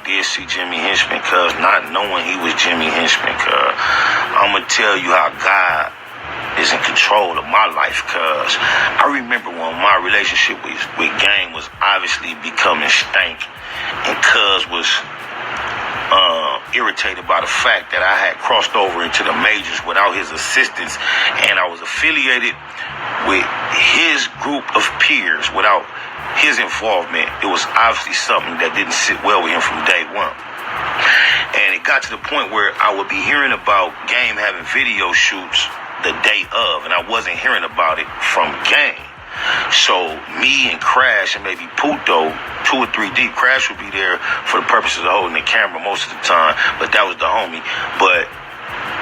did see Jimmy Henchman, cuz, not knowing he was Jimmy Henchman, cuz. I'm gonna tell you how God is in control of my life, cuz I remember when my relationship with Game was obviously becoming stank, and cuz was irritated by the fact that I had crossed over into the majors without his assistance, and I was affiliated with his group of peers without his involvement. It was obviously something that didn't sit well with him from day one. And it got to the point where I would be hearing about Game having video shoots the day of, and I wasn't hearing about it from Game. So me and Crash and maybe Puto, 2 or 3 deep, Crash would be there for the purposes of holding the camera most of the time, but that was the homie. But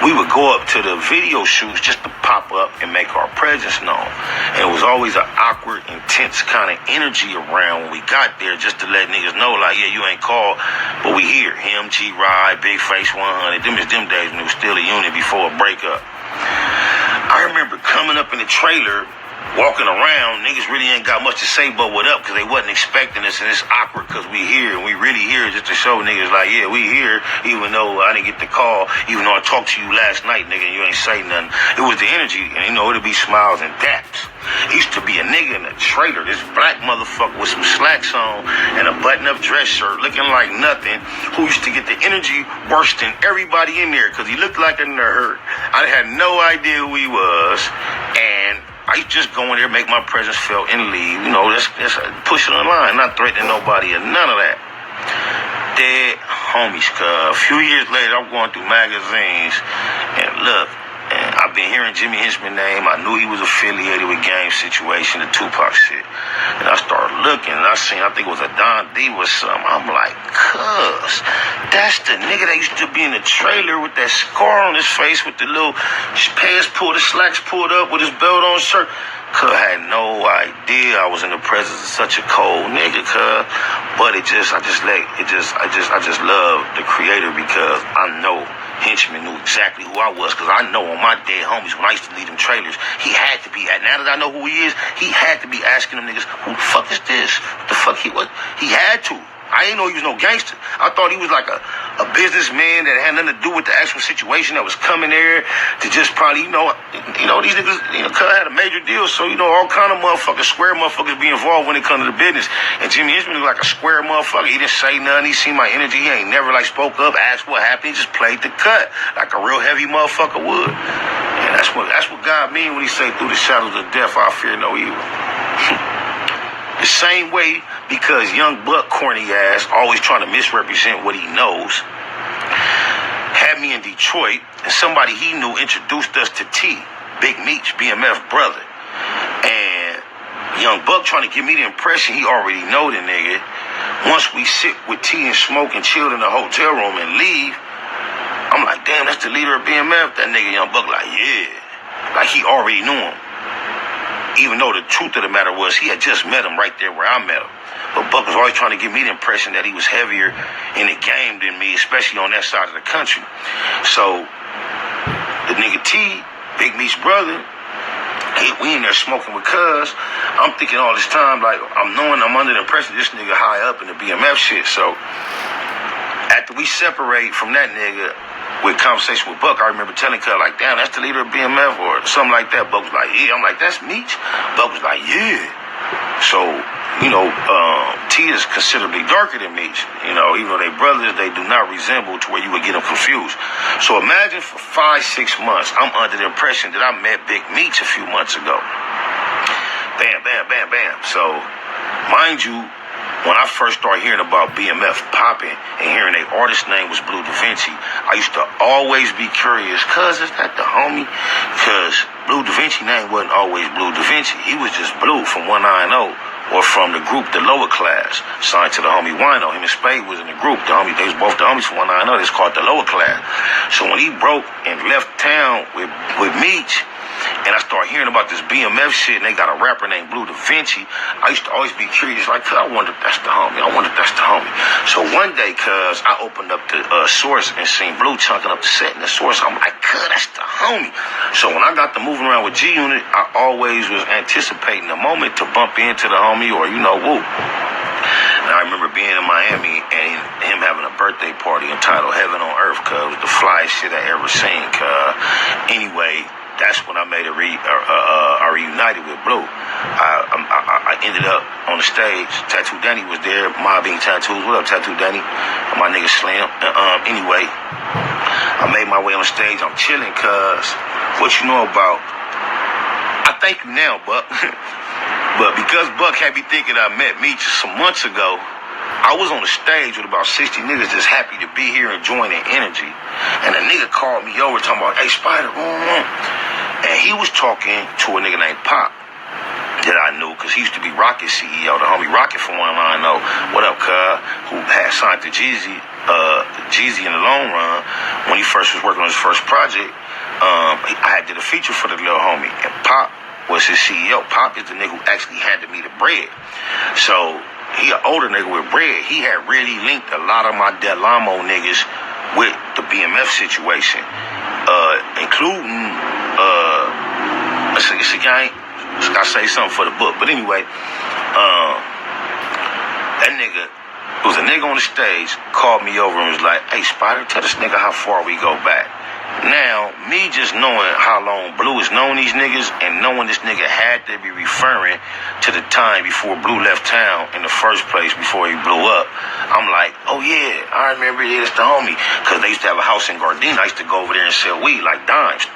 we would go up to the video shoots just to pop up and make our presence known. And it was always an awkward, intense kind of energy around when we got there, just to let niggas know, like, yeah, you ain't called, but we here. Him, G-Ride, Big Face 100. Them is them days when it was still a unit before a breakup. I remember coming up in the trailer, walking around, niggas really ain't got much to say but what up, because they wasn't expecting us, and it's awkward because we here, and we really here just to show niggas like, yeah, we here, even though I didn't get the call, even though I talked to you last night, nigga, and you ain't say nothing. It was the energy, and you know, it'll be smiles and daps. Used to be a nigga in a trailer, this black motherfucker with some slacks on and a button-up dress shirt, looking like nothing, who used to get the energy worse than everybody in there, because he looked like a nerd. I had no idea who he was, and I used to just go in there, make my presence felt, and leave. You know, that's pushing the line, not threatening nobody or none of that. Dead homies, cuz. A few years later, I'm going through magazines, and look, and I've been hearing Jimmy Henchman name. I knew he was affiliated with Game Situation, the Tupac shit. And I started looking, and I think it was a Don D or something. I'm like, cuz, that's the nigga that used to be in the trailer with that scar on his face with the little pants pulled, the slacks pulled up with his belt on shirt. Cuz I had no idea I was in the presence of such a cold nigga, cuz. But I just love the creator, because I know Henchman knew exactly who I was, because I know on my dead homies, when I used to leave them trailers, he had to be, now that I know who he is, he had to be asking them niggas, who the fuck is this? What the fuck he had to. I didn't know he was no gangster. I thought he was like a businessman that had nothing to do with the actual situation that was coming there to just probably, you know, these niggas, cuz had a major deal, so, all kind of motherfuckers, square motherfuckers be involved when it comes to the business. And Jimmy Henchman was like a square motherfucker. He didn't say nothing. He seen my energy. He ain't never spoke up, asked what happened. He just played the cut like a real heavy motherfucker would. And that's what God mean when he say, through the shadows of death, I fear no evil. The same way, because young Buck, corny ass, always trying to misrepresent what he knows, had me in Detroit, and somebody he knew introduced us to T, Big MEECH, BMF brother. And young Buck trying to give me the impression he already know the nigga. Once we sit with T and smoke and chill in the hotel room and leave, I'm like, damn, that's the leader of BMF. That nigga young Buck like, yeah. Like he already knew him. Even though the truth of the matter was he had just met him right there where I met him. But Buck was always trying to give me the impression that he was heavier in the game than me, especially on that side of the country. So the nigga T, Big MEECH brother, we in there smoking with cuz. I'm thinking all this time, like, I'm under the impression this nigga high up in the BMF shit. So after we separate from that nigga, with conversation with Buck, I remember telling Cuz, like, damn, that's the leader of BMF or something like that. Buck was like, yeah. I'm like, that's MEECH? Buck was like, yeah. So, T is considerably darker than MEECH. Even though they brothers, they do not resemble to where you would get them confused. So imagine for 5-6 months, I'm under the impression that I met Big MEECH a few months ago. Bam, bam, bam, bam. So, mind you, when I first started hearing about BMF popping and hearing their artist name was Blue Da Vinci, I used to always be curious, cuz, is that the homie? Cuz Blue Da Vinci name wasn't always Blue Da Vinci. He was just Blue from 190, or from the group The Lower Class, signed to the homie Wino. Him and Spade was in the group. They was both the homies from 190. It's called The Lower Class. So when he broke and left town with MEECH, and I started hearing about this BMF shit, and they got a rapper named Blue Da Vinci, I used to always be curious, like, I wonder if that's the homie. So one day, cuz, I opened up the source and seen Blue chunking up the set in the source. I'm like, cuz, that's the homie. So when I got to moving around with G-Unit, I always was anticipating the moment to bump into the homie or, woo. And I remember being in Miami and him having a titled Heaven on Earth, cuz. It was the flyest shit I ever seen, cuz. Anyway, that's when I made I reunited with Blue. I ended up on the stage. Tattoo Danny was there. Mobbing Tattoos. What up, Tattoo Danny? And my nigga Slim. Anyway, I made my way on stage. I'm chilling, cuz. What you know about? I thank you now, Buck. But because Buck had me thinking I met Meech some months ago, I was on the stage with about 60 niggas just happy to be here enjoying the energy. And a nigga called me over talking about, hey, Spider, And he was talking to a nigga named Pop that I knew because he used to be Rocket CEO, the homie Rocket from one line, know. What up, cuz? Who had signed to Jeezy in the long run when he first was working on his first project. I had did a feature for the little homie, and Pop was his CEO. Pop is the nigga who actually handed me the bread. So he an older nigga with bread. He had really linked a lot of my Del Amo niggas with the BMF situation, including I say something for the book, but anyway, that nigga, it was a nigga on the stage, called me over and was like, hey, Spider, tell this nigga how far we go back. Now, me just knowing how long Blue has known these niggas and knowing this nigga had to be referring to the time before Blue left town in the first place, before he blew up, I'm like, oh yeah, I remember it, it's the homie. Because they used to have a house in Gardena. I used to go over there and sell weed like dimes.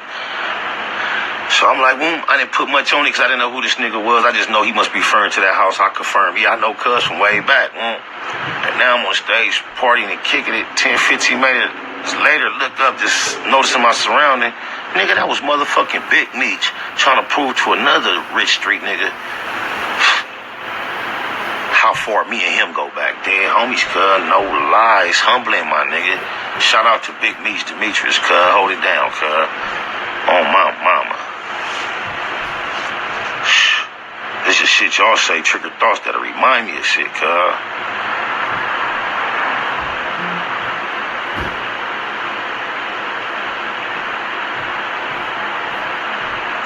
So I'm like, I didn't put much on it because I didn't know who this nigga was. I just know he must be referring to that house. I confirmed. Yeah, I know cuz from way back. And now I'm on stage partying and kicking it 10, 15 minutes later, look up, just noticing my surrounding. Nigga, that was motherfucking Big Meech trying to prove to another rich street nigga how far me and him go back. Dead homies, cuz, no lies, humbling, my nigga. Shout out to Big Meech Demetrius, cuz, hold it down, cuz. On my mama. This is shit y'all say, trigger thoughts that'll remind me of shit, cuz.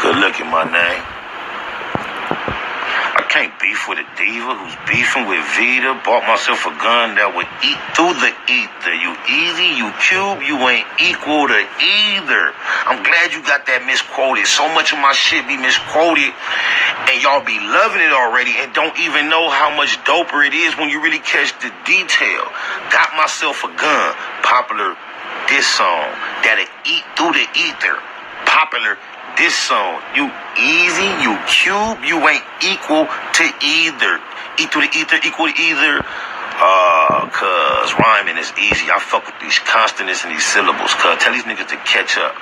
Good looking, my name. I can't beef with a diva who's beefing with Vita. Bought myself a gun that would eat through the ether. You easy, you cube, you ain't equal to either. I'm glad you got that misquoted. So much of my shit be misquoted, and y'all be loving it already and don't even know how much doper it is when you really catch the detail. Got myself a gun. Popular diss song that'll eat through the ether. Popular this song, you easy, you cube, you ain't equal to either. Eat through the ether, equal to either. Cuz rhyming is easy. I fuck with these consonants and these syllables, cuz. Tell these niggas to catch up.